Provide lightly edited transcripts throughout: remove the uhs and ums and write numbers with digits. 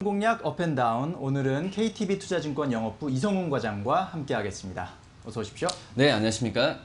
공약 업앤다운, 오늘은 KTB투자증권 영업부 이성훈 과장과 함께 하겠습니다. 어서 오십시오. 네, 안녕하십니까.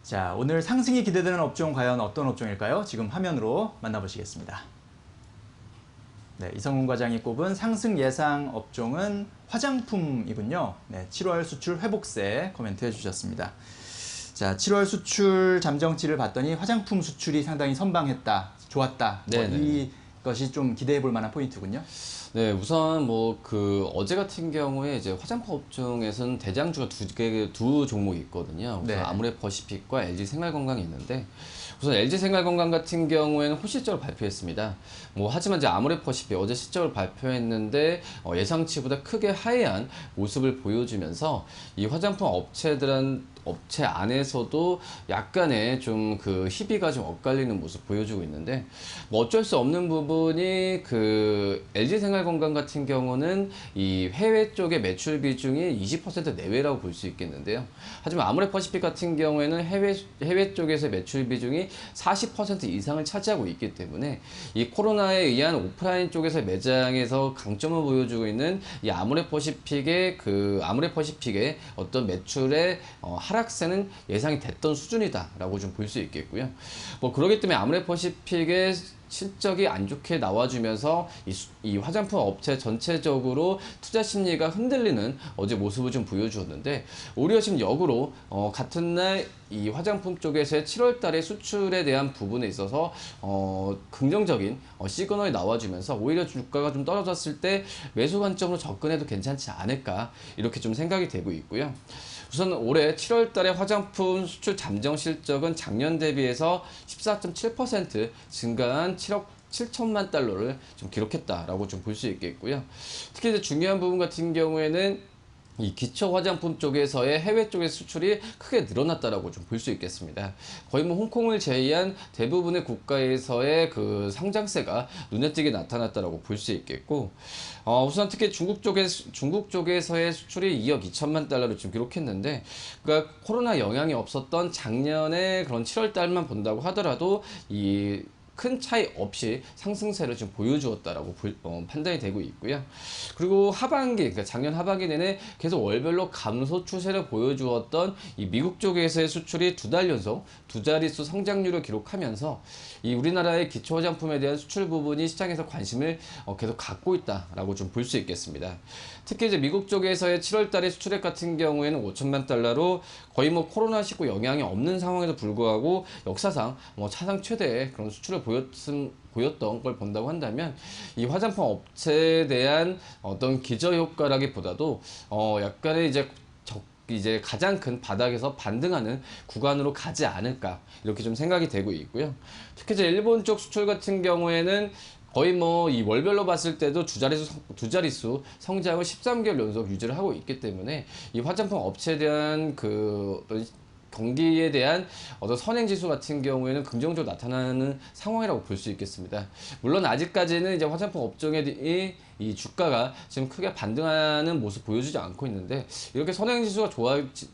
자, 오늘 상승이 기대되는 업종 과연 어떤 업종일까요? 지금 화면으로 만나보시겠습니다. 네, 이성훈 과장이 꼽은 상승 예상 업종은 화장품이군요. 네, 7월 수출 회복세 코멘트 해주셨습니다. 자, 7월 수출 잠정치를 봤더니 화장품 수출이 상당히 선방했다, 좋았다. 이것이 좀 기대해 볼 만한 포인트군요. 네, 우선 어제 같은 경우에 이제 화장품 업종에서는 대장주가 두 종목이 있거든요. 우선 네. 아모레퍼시픽과 LG생활건강이 있는데, 우선 LG생활건강 같은 경우에는 호실적을 발표했습니다. 하지만 이제 아모레퍼시픽 어제 실적을 발표했는데 예상치보다 크게 하회한 모습을 보여주면서 이 화장품 업체 안에서도 약간의 좀 그 희비가 좀 엇갈리는 모습 보여주고 있는데, 어쩔 수 없는 부분이 그 LG생활건강 같은 경우는 이 해외 쪽의 매출 비중이 20% 내외라고 볼 수 있겠는데요. 하지만 아모레퍼시픽 같은 경우에는 해외 쪽에서 매출 비중이 40% 이상을 차지하고 있기 때문에 이 코로나에 의한 오프라인 쪽에서 매장에서 강점을 보여주고 있는 이 아모레퍼시픽의 어떤 매출의 하락세는 예상이 됐던 수준이다라고 좀 볼 수 있겠고요. 그렇기 때문에 아모레퍼시픽의 실적이 안 좋게 나와주면서 이 화장품 업체 전체적으로 투자 심리가 흔들리는 어제 모습을 좀 보여주었는데, 오히려 지금 역으로 같은 날 이 화장품 쪽에서의 7월 달에 수출에 대한 부분에 있어서 긍정적인 시그널이 나와주면서 오히려 주가가 좀 떨어졌을 때 매수 관점으로 접근해도 괜찮지 않을까, 이렇게 좀 생각이 되고 있고요. 우선 올해 7월 달에 화장품 수출 잠정 실적은 작년 대비해서 14.7% 증가한 7억 7천만 달러를 좀 기록했다라고 좀 볼 수 있겠고요. 특히 이제 중요한 부분 같은 경우에는 이 기초 화장품 쪽에서의 해외 쪽의 수출이 크게 늘어났다라고 좀 볼 수 있겠습니다. 거의 홍콩을 제외한 대부분의 국가에서의 그 상장세가 눈에 띄게 나타났다라고 볼 수 있겠고, 우선 특히 중국 쪽에서의 수출이 2억 2천만 달러를 좀 기록했는데, 그러니까 코로나 영향이 없었던 작년에 그런 7월 달만 본다고 하더라도 이 큰 차이 없이 상승세를 좀 보여주었다라고 판단이 되고 있고요. 그리고 그러니까 작년 하반기 내내 계속 월별로 감소 추세를 보여주었던 이 미국 쪽에서의 수출이 두 달 연속 두 자릿수 성장률을 기록하면서 이 우리나라의 기초 화장품에 대한 수출 부분이 시장에서 관심을 계속 갖고 있다라고 좀 볼 수 있겠습니다. 특히 이제 미국 쪽에서의 7월 달의 수출액 같은 경우에는 5천만 달러로 거의 코로나19 영향이 없는 상황에도 불구하고 역사상 사상 최대의 그런 수출을 보였던 걸 본다고 한다면, 이 화장품 업체에 대한 어떤 기저효과라기보다도 약간의 이제 가장 큰 바닥에서 반등하는 구간으로 가지 않을까, 이렇게 좀 생각이 되고 있고요. 특히 이제 일본 쪽 수출 같은 경우에는 거의 이 월별로 봤을 때도 두 자릿수 성장을 13개월 연속 유지를 하고 있기 때문에 이 화장품 업체에 대한 경기에 대한 어떤 선행지수 같은 경우에는 긍정적으로 나타나는 상황이라고 볼 수 있겠습니다. 물론 아직까지는 이제 화장품 업종의 이 주가가 지금 크게 반등하는 모습 보여주지 않고 있는데, 이렇게 선행지수가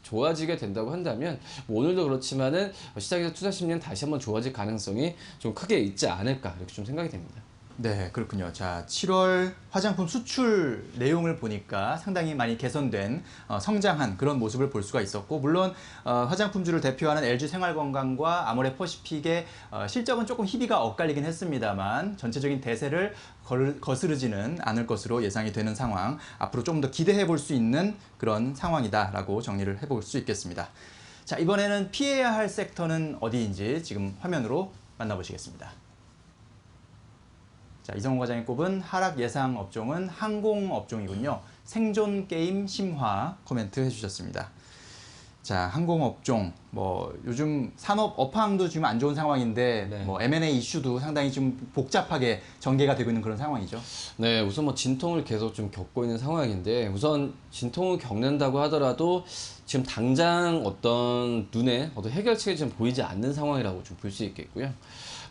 좋아지게 된다고 한다면 오늘도 그렇지만은 시장에서 투자 심리는 다시 한번 좋아질 가능성이 좀 크게 있지 않을까, 이렇게 좀 생각이 됩니다. 네, 그렇군요. 자, 7월 화장품 수출 내용을 보니까 상당히 많이 개선된 성장한 그런 모습을 볼 수가 있었고, 물론 화장품주를 대표하는 LG생활건강과 아모레퍼시픽의 실적은 조금 희비가 엇갈리긴 했습니다만 전체적인 대세를 거스르지는 않을 것으로 예상이 되는 상황, 앞으로 좀 더 기대해 볼 수 있는 그런 상황이다라고 정리를 해볼 수 있겠습니다. 자, 이번에는 피해야 할 섹터는 어디인지 지금 화면으로 만나보시겠습니다. 자, 이성훈 과장이 꼽은 하락 예상 업종은 항공 업종이군요. 생존 게임 심화 코멘트 해주셨습니다. 자, 항공 업종, 요즘 산업 업황도 지금 안 좋은 상황인데, 네. M&A 이슈도 상당히 좀 복잡하게 전개가 되고 있는 그런 상황이죠. 네, 우선 진통을 계속 좀 겪고 있는 상황인데, 우선 진통을 겪는다고 하더라도 지금 당장 어떤 눈에 해결책이 좀 보이지 않는 상황이라고 좀 볼 수 있겠고요.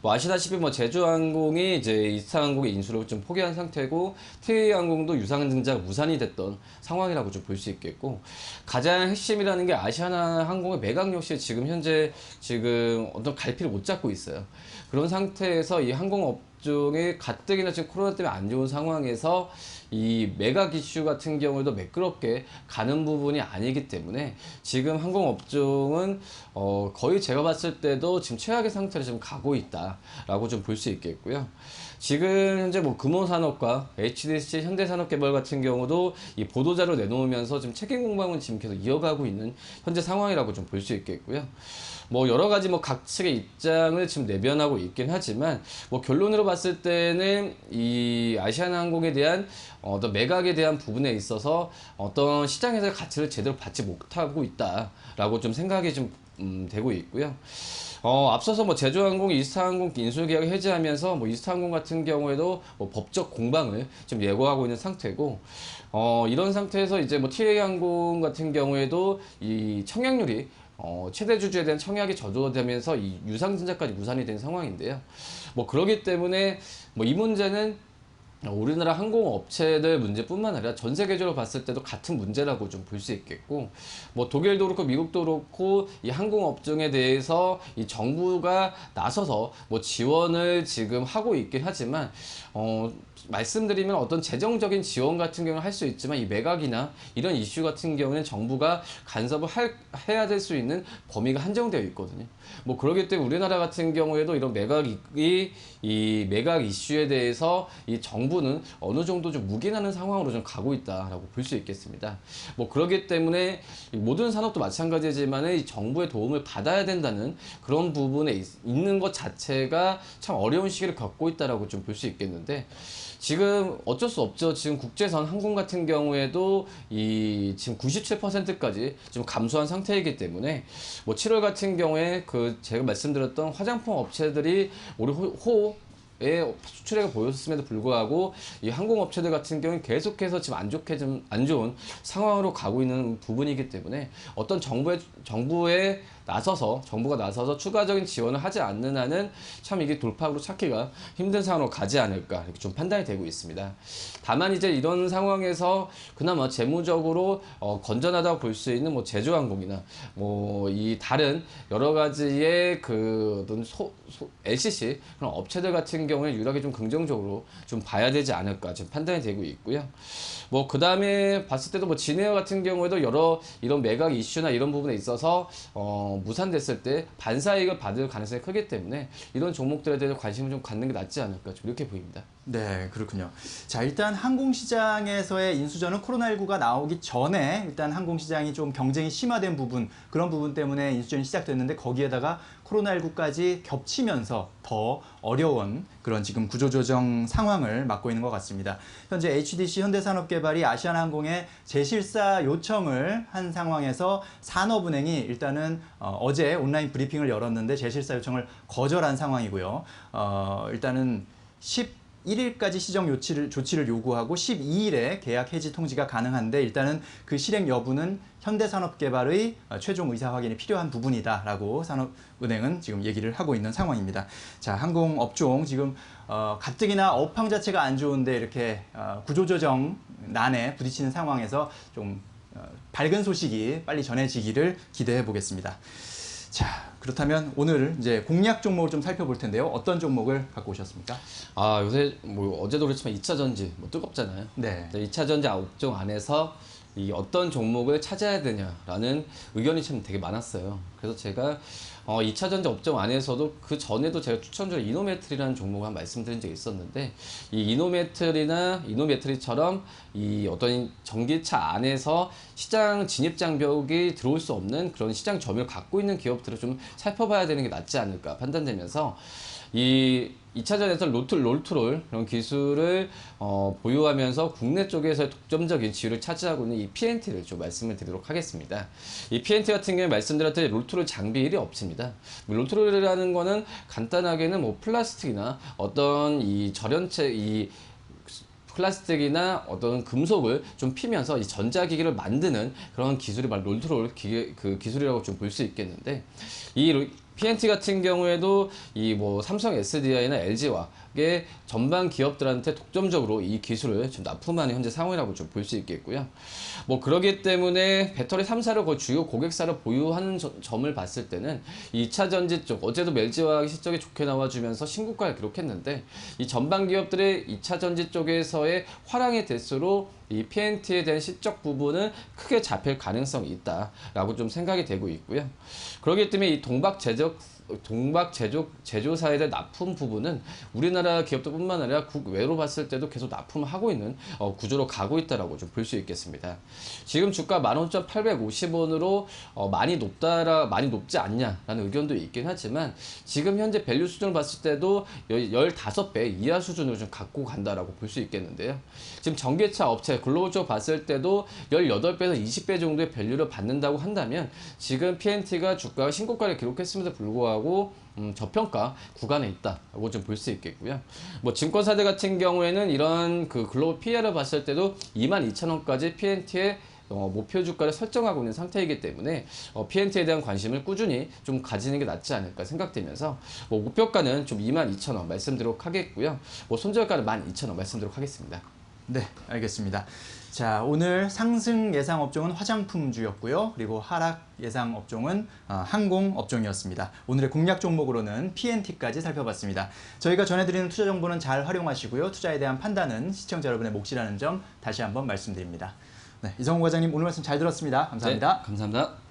아시다시피 제주항공이 이제 이스타항공의 인수를 좀 포기한 상태고, 티웨이항공도 유상증자가 무산이 됐던 상황이라고 좀 볼 수 있겠고, 가장 핵심이라는 게 아시아나항공의 매각 역시 현재 어떤 갈피를 못 잡고 있어요. 그런 상태에서 이 항공업 업종이 가뜩이나 지금 코로나 때문에 안 좋은 상황에서 이 매각 이슈 같은 경우에도 매끄럽게 가는 부분이 아니기 때문에 지금 항공업종은 거의 제가 봤을 때도 지금 최악의 상태로 지금 가고 있다라고 좀 볼 수 있겠고요. 지금 현재 뭐 금호산업과 HDC 현대산업개발 같은 경우도 이 보도자료 내놓으면서 지금 책임 공방은 지금 계속 이어가고 있는 현재 상황이라고 좀 볼 수 있겠고요. 뭐 여러 가지 뭐 각 측의 입장을 지금 내변하고 있긴 하지만 뭐 결론으로 봤을 때는 이 아시아나항공에 대한 어떤 매각에 대한 부분에 있어서 어떤 시장에서 가치를 제대로 받지 못하고 있다라고 좀 생각이 좀 되고 있고요. 앞서서 뭐 제주항공, 이스타항공 인수 계약을 해지하면서 뭐 이스타항공 같은 경우에도 뭐 법적 공방을 좀 예고하고 있는 상태고, 이런 상태에서 이제 뭐 TA항공 같은 경우에도 이 청약률이 최대 주주에 대한 청약이 저조되면서 이 유상증자까지 무산이 된 상황인데요. 뭐 그러기 때문에 뭐 이 문제는 우리나라 항공업체들 문제뿐만 아니라 전 세계적으로 봤을 때도 같은 문제라고 좀 볼 수 있겠고, 뭐 독일도 그렇고 미국도 그렇고 이 항공업종에 대해서 이 정부가 나서서 뭐 지원을 지금 하고 있긴 하지만 말씀드리면 어떤 재정적인 지원 같은 경우는 할 수 있지만 이 매각이나 이런 이슈 같은 경우는 정부가 간섭을 해야 될 수 있는 범위가 한정되어 있거든요. 뭐 그렇기 때문에 우리나라 같은 경우에도 이런 이 매각 이슈에 대해서 이 정부는 어느 정도 좀 묵인하는 상황으로 좀 가고 있다라고 볼 수 있겠습니다. 뭐 그렇기 때문에 모든 산업도 마찬가지지만 이 정부의 도움을 받아야 된다는 그런 부분에 있는 것 자체가 참 어려운 시기를 겪고 있다라고 좀 볼 수 있겠는데, 지금 어쩔 수 없죠. 지금 국제선 항공 같은 경우에도 이 지금 97%까지 좀 감소한 상태이기 때문에 뭐 7월 같은 경우에 그 제가 말씀드렸던 화장품 업체들이 우리 의 수출액을 보였음에도 불구하고 이 항공업체들 같은 경우는 계속해서 지금 안 좋은 상황으로 가고 있는 부분이기 때문에 어떤 정부가 나서서 추가적인 지원을 하지 않는 한은 참 이게 돌파구로 찾기가 힘든 상황으로 가지 않을까 이렇게 좀 판단이 되고 있습니다. 다만 이제 이런 상황에서 그나마 재무적으로 건전하다고 볼 수 있는 뭐 제주항공이나 뭐 이 다른 여러 가지의 그 어떤 LCC 그런 업체들 같은 경우에 유일하게 좀 긍정적으로 좀 봐야 되지 않을까 지금 판단이 되고 있고요. 뭐 그 다음에 봤을 때도 뭐 진에어 같은 경우에도 여러 이런 매각 이슈나 이런 부분에 있어서 무산됐을 때 반사이익을 받을 가능성이 크기 때문에 이런 종목들에 대해서 관심을 좀 갖는 게 낫지 않을까 좀 이렇게 보입니다. 네, 그렇군요. 자, 일단 항공시장에서의 인수전은 코로나19가 나오기 전에 일단 항공시장이 좀 경쟁이 심화된 부분, 그런 부분 때문에 인수전이 시작됐는데 거기에다가 코로나19까지 겹치면서 더 어려운 그런 지금 구조조정 상황을 맞고 있는 것 같습니다. 현재 HDC 현대산업개발이 아시아나항공에 재실사 요청을 한 상황에서 산업은행이 일단은 어제 온라인 브리핑을 열었는데 재실사 요청을 거절한 상황이고요. 일단은 11일까지 시정 조치를 요구하고 12일에 계약 해지 통지가 가능한데 일단은 그 실행 여부는 현대산업개발의 최종 의사 확인이 필요한 부분이다라고 산업은행은 지금 얘기를 하고 있는 상황입니다. 자, 항공업종 지금 가뜩이나 업황 자체가 안 좋은데 이렇게 구조조정 난에 부딪히는 상황에서 좀 밝은 소식이 빨리 전해지기를 기대해 보겠습니다. 자, 그렇다면 오늘 이제 공략 종목을 좀 살펴볼 텐데요. 어떤 종목을 갖고 오셨습니까? 요새 뭐 어제도 그렇지만 2차 전지 뭐 뜨겁잖아요. 네. 2차 전지 업종 안에서 이 어떤 종목을 찾아야 되냐라는 의견이 참 되게 많았어요. 그래서 제가 2차 전지 업종 안에서도 그 전에도 제가 추천드린 이노메트리라는 종목을 한 말씀드린 적이 있었는데, 이 이노메트리처럼 이 어떤 전기차 안에서 시장 진입 장벽이 들어올 수 없는 그런 시장 점유를 갖고 있는 기업들을 좀 살펴봐야 되는 게 낫지 않을까 판단되면서 이 2차전에서 롤트롤 이런 기술을 보유하면서 국내 쪽에서 독점적인 지위를 차지하고 있는 이 PNT를 좀 말씀을 드리도록 하겠습니다. 이 PNT 같은 경우에 말씀드렸듯이 롤트롤 장비일이 없습니다. 롤트롤이라는 거는 간단하게는 뭐 플라스틱이나 어떤 이 플라스틱이나 어떤 금속을 좀 피면서 이 전자기기를 만드는 그런 기술이 바로 롤트롤 그 기술이라고 좀 볼 수 있겠는데, 이 PNT 같은 경우에도 이 뭐 삼성 SDI나 LG와 게 전반 기업들한테 독점적으로 이 기술을 좀 납품하는 현재 상황이라고 좀 볼 수 있겠고요. 뭐 그러기 때문에 배터리 3사를 거의 주요 고객사로 보유하는 점을 봤을 때는 2차 전지 쪽 어제도 LG화학이 실적이 좋게 나와주면서 신고가를 기록했는데 이 전반 기업들의 2차 전지 쪽에서의 화랑의 대수로 이 PNT에 대한 실적 부분은 크게 잡힐 가능성이 있다라고 좀 생각이 되고 있고요. 그렇기 때문에 이 동박 제조사에 대한 납품 부분은 우리나라 기업들뿐만 아니라 국외로 봤을 때도 계속 납품을 하고 있는 구조로 가고 있다라고 좀 볼 수 있겠습니다. 지금 주가 15,850원으로 많이 높지 않냐라는 의견도 있긴 하지만 지금 현재 밸류 수준을 봤을 때도 15배 이하 수준으로 좀 갖고 간다라고 볼 수 있겠는데요. 지금 전기차 업체 글로벌적으로 봤을 때도 18배에서 20배 정도의 밸류를 받는다고 한다면 지금 PNT가 주가가 신고가를 기록했음에도 불구하고 저평가 구간에 있다라고 좀 볼 수 있겠고요. 뭐 증권사들 같은 경우에는 이런 그 글로벌 PER을 봤을 때도 22,000원까지 PNT의 목표 주가를 설정하고 있는 상태이기 때문에 PNT에 대한 관심을 꾸준히 좀 가지는 게 낫지 않을까 생각되면서 뭐 목표가는 좀 22,000원 말씀드리도록 하겠고요. 뭐 손절가는 12,000원 말씀드리도록 하겠습니다. 네, 알겠습니다. 자, 오늘 상승 예상 업종은 화장품주였고요. 그리고 하락 예상 업종은 항공 업종이었습니다. 오늘의 공략 종목으로는 PNT까지 살펴봤습니다. 저희가 전해드리는 투자 정보는 잘 활용하시고요. 투자에 대한 판단은 시청자 여러분의 몫이라는 점 다시 한번 말씀드립니다. 네, 이성훈 과장님 오늘 말씀 잘 들었습니다. 감사합니다. 네, 감사합니다.